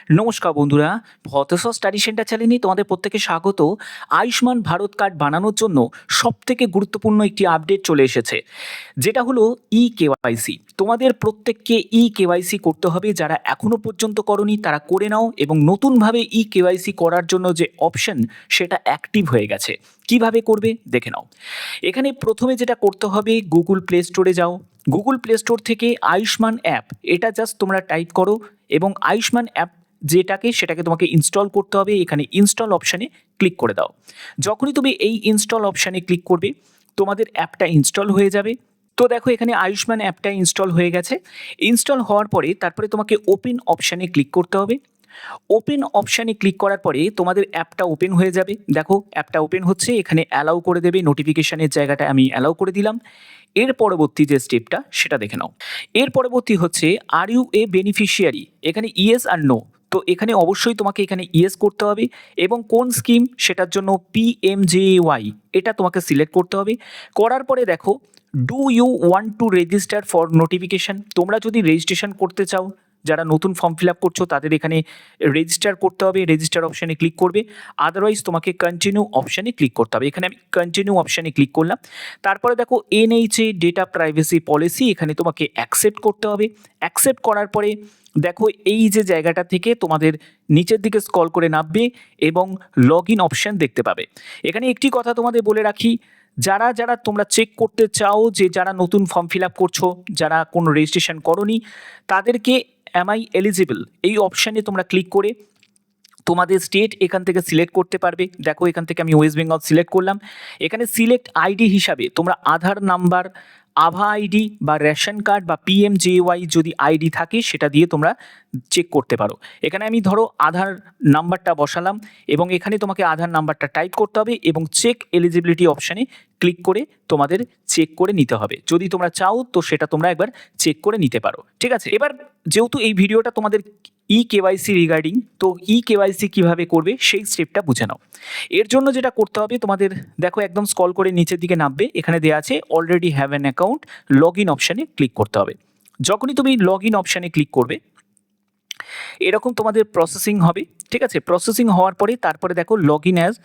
নমস্কার বন্ধুরা, ভতেশ study centre চ্যানেলে তোমাদের প্রত্যেকে স্বাগত। আয়ুষ্মান ভারত কার্ড বানানোর জন্য সবথেকে গুরুত্বপূর্ণ একটি আপডেট চলে এসেছে, যেটা হলো কেওয়াইসি। তোমাদের প্রত্যেককে কেওয়াইসি করতে হবে। যারা এখনো পর্যন্ত করনি তারা করে নাও, এবং নতুনভাবে কেওয়াইসি করার জন্য যে অপশন সেটা অ্যাক্টিভ হয়ে গেছে। কিভাবে করবে দেখে নাও। এখানে প্রথমে যেটা করতে হবে, গুগল প্লে স্টোরে যাও। গুগল প্লে স্টোর থেকে আয়ুষ্মান অ্যাপ এটা জাস্ট তোমরা টাইপ করো, এবং আয়ুষ্মান অ্যাপ সেটাকে তোমাকে ইনস্টল করতে হবে। এখানে ইনস্টল অপশানে ক্লিক করে দাও। যখনই তুমি এই ইনস্টল অপশানে ক্লিক করবে, তোমাদের অ্যাপটা ইনস্টল হয়ে যাবে। তো দেখো, এখানে আয়ুষ্মান অ্যাপটা ইনস্টল হয়ে গেছে। ইনস্টল হওয়ার পরে তারপরে তোমাকে ওপেন অপশানে ক্লিক করতে হবে। ওপেন অপশানে ক্লিক করার পরে তোমাদের অ্যাপটা ওপেন হয়ে যাবে। দেখো, অ্যাপটা ওপেন হচ্ছে। এখানে অ্যালাউ করে দেবে, নোটিফিকেশানের জায়গাটা আমি অ্যালাউ করে দিলাম। এর পরবর্তী যে স্টেপটা সেটা দেখে নাও। এর পরবর্তী হচ্ছে আর ইউ এ বেনিফিশিয়ারি, এখানে ইয়েস আর নো। তো এখানে অবশ্যই তোমাকে এখানে ইয়েস করতে হবে, এবং কোন স্কিম সেটার জন্য PMJAY এটা তোমাকে সিলেক্ট করতে হবে। করার পরে দেখো, do you want to register for notification. তোমরা যদি রেজিস্ট্রেশন করতে চাও, যারা নতুন ফর্ম ফিল আপ করছো তাদের এখানে রেজিস্টার করতে হবে, রেজিস্টার অপশানে ক্লিক করবে। আদারওয়াইজ তোমাকে কন্টিনিউ অপশানে ক্লিক করতে হবে। এখানে আমি কন্টিনিউ অপশানে ক্লিক করলাম। তারপরে দেখো, NHA ডেটা প্রাইভেসি পলিসি, এখানে তোমাকে অ্যাকসেপ্ট করতে হবে। অ্যাকসেপ্ট করার পরে দেখো, এই যে জায়গাটা থেকে তোমাদের নিচের দিকে স্ক্রল করে নামবে এবং লগ ইন অপশান দেখতে পাবে। এখানে একটি কথা তোমাদের বলে রাখি, যারা যারা তোমরা চেক করতে চাও যে যারা নতুন ফর্ম ফিল আপ করছো, যারা কোনো রেজিস্ট্রেশন করোনি, তাদেরকে অ্যাম আই এলিজিবল এই অপশানে তোমরা ক্লিক করে তোমাদের স্টেট এখান থেকে সিলেক্ট করতে পারবে। দেখো, এখান থেকে আমি ওয়েস্ট বেঙ্গল সিলেক্ট করলাম। এখানে সিলেক্ট আইডি হিসাবে তোমরা আধার নাম্বার, আভা আইডি বা রেশন কার্ড বা PMJAY যদি আইডি থাকে সেটা দিয়ে তোমরা চেক করতে পারো। এখানে আমি ধরো আধার নাম্বারটা বসালাম, এবং এখানে তোমাকে আধার নাম্বারটা টাইপ করতে হবে এবং চেক এলিজিবিলিটি অপশানে ক্লিক করে তোমাদের চেক করে নিতে হবে। যদি তোমরা চাও তো সেটা তোমরা একবার চেক করে নিতে পারো। ঠিক আছে, এবার যেহেতু এই ভিডিওটা তোমাদের কেওয়াইসি রিগার্ডিং, তো কেওয়াইসি কীভাবে করবে সেই স্টেপটা বুঝে নাও। এর জন্য যেটা করতে হবে তোমাদের, দেখো একদম স্ক্রল করে নিচের দিকে নামবে, এখানে দেওয়া আছে already have an account, log in অপশানে ক্লিক করতে হবে। যখনই তুমি লগ ইন অপশানে ক্লিক করবে, এরকম তোমাদের প্রসেসিং হবে। ঠিক আছে, প্রসেসিং হওয়ার পরে তারপরে দেখো লগ ইন অ্যাজ,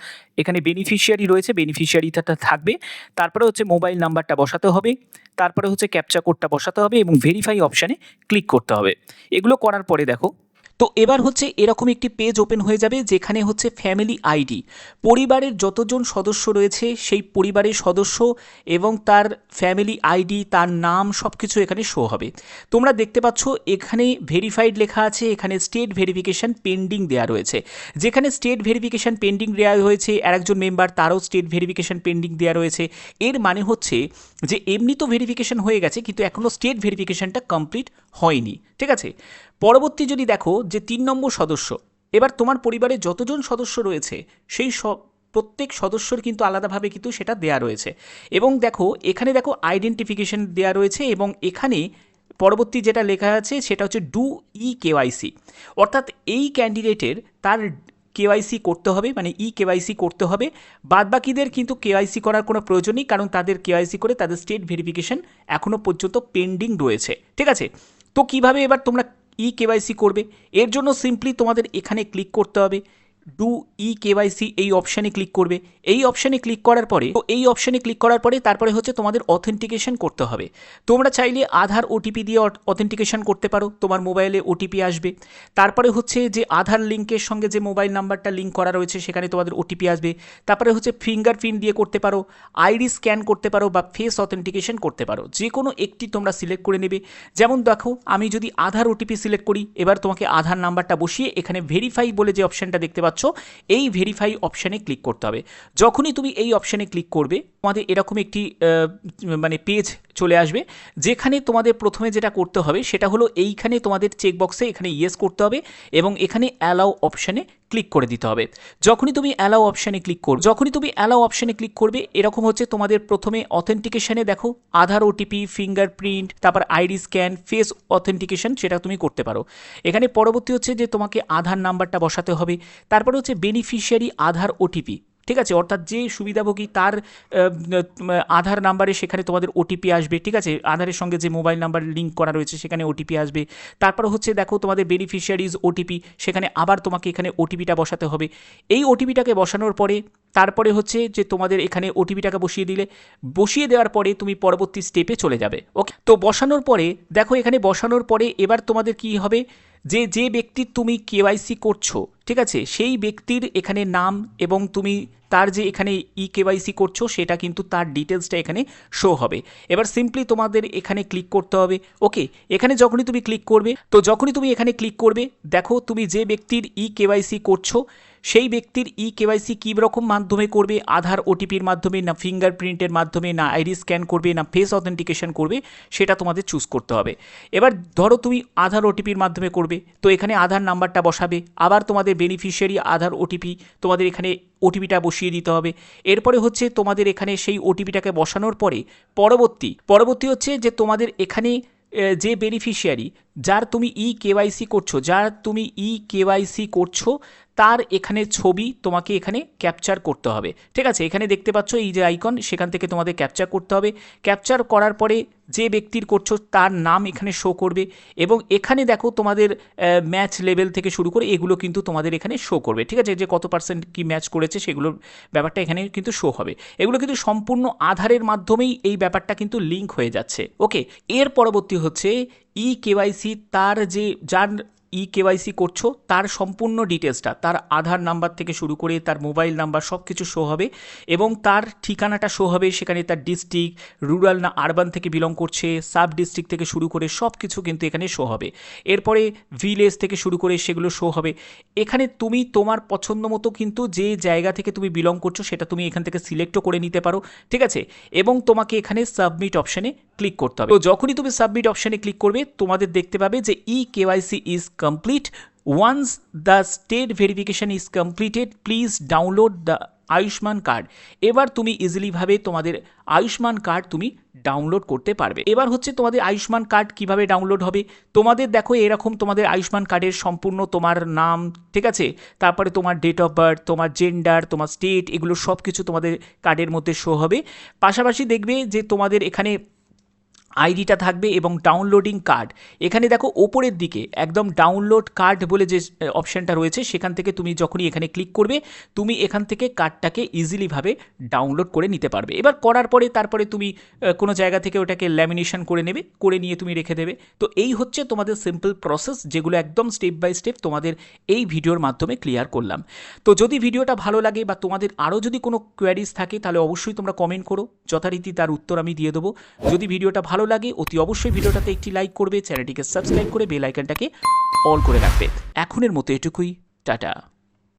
এখানে বেনিফিশিয়ারি রয়েছে, বেনিফিশিয়ারিটা থাকবে। তারপরে হচ্ছে মোবাইল নাম্বারটা বসাতে হবে, তারপরে হচ্ছে ক্যাপচা কোডটা বসাতে হবে, এবং ভেরিফাই অপশানে ক্লিক করতে হবে। এগুলো করার পরে দেখো, তো এবার হচ্ছে এরকম একটি পেজ ওপেন হয়ে যাবে, যেখানে হচ্ছে ফ্যামিলি আইডি, পরিবারের যতজন সদস্য রয়েছে সেই পরিবারের সদস্য এবং তার ফ্যামিলি আইডি, তার নাম, সব কিছু এখানে শো হবে। তোমরা দেখতে পাচ্ছ এখানে ভেরিফাইড লেখা আছে, এখানে স্টেট ভেরিফিকেশান পেন্ডিং দেওয়া রয়েছে। যেখানে স্টেট ভেরিফিকেশান পেন্ডিং দেওয়া হয়েছে, আর একজন মেম্বার তারও স্টেট ভেরিফিকেশান পেন্ডিং দেওয়া রয়েছে। এর মানে হচ্ছে যে এমনি তো ভেরিফিকেশান হয়ে গেছে, কিন্তু এখনও স্টেট ভেরিফিকেশানটা কমপ্লিট হয়নি। ঠিক আছে, পরবর্তী যদি দেখো যে 3 নম্বর সদস্য, এবার তোমার পরিবারে যতজন সদস্য রয়েছে সেই প্রত্যেক সদস্যর কিন্তু আলাদাভাবে কিন্তু সেটা দেয়া রয়েছে। এবং দেখো, এখানে দেখো আইডেন্টিফিকেশন দেয়া রয়েছে, এবং এখানে পরবর্তী যেটা লেখা আছে সেটা হচ্ছে ডু কেওয়াইসি, অর্থাৎ এই ক্যান্ডিডেটের তার কেওয়াইসি করতে হবে, মানে কেওয়াইসি করতে হবে। বাদবাকিদের কিন্তু কেওয়াইসি করার কোনো প্রয়োজন নেই, কারণ তাদের কেওয়াইসি করে তাদের স্টেট ভেরিফিকেশন এখনও পর্যন্ত পেন্ডিং রয়েছে। ঠিক আছে, তো কিভাবে এবার তোমরা কেওয়াইসি করবে? এর জন্য সিম্পলি তোমাদের এখানে ক্লিক করতে হবে, ডু কেওয়াইসি এই অপশানে ক্লিক করবে। এই অপশানে ক্লিক করার পরে, তো এই অপশানে ক্লিক করার পরে তারপরে হচ্ছে তোমাদের অথেন্টিকেশন করতে হবে। তোমরা চাইলে আধার ওটিপি দিয়ে অথেন্টিকেশন করতে পারো, তোমার মোবাইলে ওটিপি আসবে। তারপরে হচ্ছে যে আধার লিঙ্কের সঙ্গে যে মোবাইল নাম্বারটা লিঙ্ক করা রয়েছে সেখানে তোমাদের ওটিপি আসবে। তারপরে হচ্ছে ফিঙ্গারপ্রিন্ট দিয়ে করতে পারো, আইডি স্ক্যান করতে পারো, বা ফেস অথেন্টিকেশন করতে পারো। যে কোনো একটি তোমরা সিলেক্ট করে নেবে। যেমন দেখো, আমি যদি আধার ওটিপি সিলেক্ট করি, এবার তোমাকে আধার নাম্বারটা বসিয়ে এখানে ভেরিফাই বলে যে অপশানটা দেখতে পাচ্ছ, এই ভেরিফাই অপশানে ক্লিক করতে হবে। যখনই তুমি এই অপশানে ক্লিক করবে, তোমাদের এরকম একটি মানে পেজ চলে আসবে, যেখানে তোমাদের প্রথমে যেটা করতে হবে সেটা হলো এইখানে তোমাদের চেকবক্সে এখানে ইয়েস করতে হবে, এবং এখানে অ্যালাউ অপশানে ক্লিক করে দিতে হবে। যখনই তুমি অ্যালাউ অপশানে ক্লিক করবে, এরকম হচ্ছে তোমাদের প্রথমে অথেন্টিকেশনে দেখো আধার ওটিপি, ফিঙ্গারপ্রিন্ট, তারপর আইডি স্ক্যান, ফেস অথেন্টিকেশন, সেটা তুমি করতে পারো। এখানে পরবর্তী হচ্ছে যে তোমাকে আধার নাম্বারটা বসাতে হবে, তারপরে হচ্ছে বেনিফিশিয়ারি আধার ওটিপি। ঠিক আছে, অর্থাৎ যে সুবিধাভোগী তার আধার নাম্বারে সেখানে তোমাদের ওটিপি আসবে, ঠিক আছে, আধারের সঙ্গে যে মোবাইল নাম্বার লিঙ্ক করা রয়েছে সেখানে ওটিপি আসবে। তারপর হচ্ছে দেখো তোমাদের বেনিফিশিয়ারিজ ওটিপি, সেখানে আবার তোমাকে এখানে ওটিপিটা বসাতে হবে। এই ওটিপিটাকে বসানোর পরে তারপরে হচ্ছে যে তোমাদের এখানে ওটিপিটাকে বসিয়ে দেওয়ার পরে তুমি পরবর্তী স্টেপে চলে যাবে। ওকে, তো বসানোর পরে দেখো এখানে বসানোর পরে এবার তোমাদের কি হবে, যে ব্যক্তির তুমি কেওয়াইসি করছো, ঠিক আছে, সেই ব্যক্তির এখানে নাম এবং তুমি তার যে এখানে কেওয়াইসি করছো সেটা কিন্তু তার ডিটেলসটা এখানে শো হবে। এবার সিম্পলি তোমাদের এখানে ক্লিক করতে হবে। ওকে, এখানে যখনই তুমি এখানে ক্লিক করবে দেখো তুমি যে ব্যক্তির কেওয়াইসি করছো সেই ব্যক্তির কেওয়াইসি কী রকম মাধ্যমে করবে, আধার ওটিপির মাধ্যমে, না ফিঙ্গারপ্রিন্টের মাধ্যমে, না আইডি স্ক্যান করবে, না ফেস অথেন্টিকেশন করবে, সেটা তোমাদের চুজ করতে হবে। এবার ধরো তুমি আধার ওটিপির মাধ্যমে করবে, তো এখানে আধার নাম্বারটা বসাবে, আবার তোমাদের বেনিফিশিয়ারি আধার ওটিপি, তোমাদের এখানে ওটিপিটা বসিয়ে দিতে হবে। এরপরে হচ্ছে তোমাদের এখানে সেই ওটিপিটাকে বসানোর পরে পরবর্তী হচ্ছে যে তোমাদের এখানে যে বেনিফিশিয়ারি যার তুমি কেওয়াইসি করছো তার এখানে ছবি তোমাকে এখানে ক্যাপচার করতে হবে। ঠিক আছে, এখানে দেখতে পাচ্ছ এই যে আইকন, সেখান থেকে তোমাদের ক্যাপচার করতে হবে। ক্যাপচার করার পরে যে ব্যক্তির করছো তার নাম এখানে শো করবে এবং এখানে দেখো তোমাদের ম্যাচ লেভেল থেকে শুরু করে এগুলো কিন্তু তোমাদের এখানে শো করবে। ঠিক আছে, যে কত পার্সেন্ট কি ম্যাচ করেছে সেগুলোর ব্যাপারটা এখানে কিন্তু শো হবে। এগুলো কিন্তু সম্পূর্ণ আধারের মাধ্যমেই এই ব্যাপারটা কিন্তু লিঙ্ক হয়ে যাচ্ছে। ওকে, এর পরবর্তী হচ্ছে কেওয়াইসি, যার কেওয়াইসি করছো তার সম্পূর্ণ ডিটেলসটা, তার আধার নাম্বার থেকে শুরু করে তার মোবাইল নাম্বার সব কিছু শো হবে এবং তার ঠিকানাটা শো হবে, সেখানে তার ডিস্ট্রিক্ট, রুরাল না আরবান থেকে বিলং করছে, সাব ডিস্ট্রিক্ট থেকে শুরু করে সব কিছু কিন্তু এখানে শো হবে। এরপরে ভিলেজ থেকে শুরু করে সেগুলো শো হবে। এখানে তুমি তোমার পছন্দ মতো কিন্তু যে জায়গা থেকে তুমি বিলং করছো সেটা তুমি এখান থেকে সিলেক্টও করে নিতে পারো। ঠিক আছে, এবং তোমাকে এখানে সাবমিট অপশানে ক্লিক করতে হবে। তো যখনই তুমি সাবমিট অপশানে ক্লিক করবে তোমাদের দেখতে পাবে যে KYC is complete. Once the state verification is completed please download the Ayushman card. এবার তুমি ইজিলিভাবে তোমাদের আয়ুষ্মান কার্ড তুমি ডাউনলোড করতে পারবে। এবার হচ্ছে তোমাদের আয়ুষ্মান কার্ড কিভাবে ডাউনলোড হবে। তোমাদের দেখো এরকম তোমাদের আয়ুষ্মান কার্ডের সম্পূর্ণ তোমার নাম, ঠিক আছে, তারপরে তোমার ডেট অফ বার্থ, তোমার জেন্ডার, তোমার স্টেট, এগুলো সব কিছু তোমাদের কার্ডের মধ্যে শো হবে। পাশাপাশি দেখবে যে তোমাদের এখানে আইডিটা থাকবে এবং ডাউনলোডিং কার্ড। এখানে দেখো ওপরের দিকে একদম ডাউনলোড কার্ড বলে যে অপশানটা রয়েছে সেখান থেকে তুমি যখনই এখানে ক্লিক করবে তুমি এখান থেকে কার্ডটাকে ইজিলিভাবে ডাউনলোড করে নিতে পারবে। এবার করার পরে তারপরে তুমি কোনো জায়গা থেকে ওটাকে ল্যামিনেশন করে নিয়ে তুমি রেখে দেবে। তো এই হচ্ছে তোমাদের সিম্পল প্রসেস, যেগুলো একদম স্টেপ বাই স্টেপ তোমাদের এই ভিডিওর মাধ্যমে ক্লিয়ার করলাম। তো যদি ভিডিওটা ভালো লাগে বা তোমাদের আরও যদি কোনো কোয়ারিজ থাকে তাহলে অবশ্যই তোমরা কমেন্ট করো, যথারীতি তার উত্তর আমি দিয়ে দেবো। যদি ভিডিওটা ভালো লাগে অতি অবশ্যই ভিডিওটাতে একটি লাইক করবে, চ্যানেলটিকে সাবস্ক্রাইব করে বেল আইকনটাকে অল করে রাখবে। এখনের মতো এটুকুই, টাটা।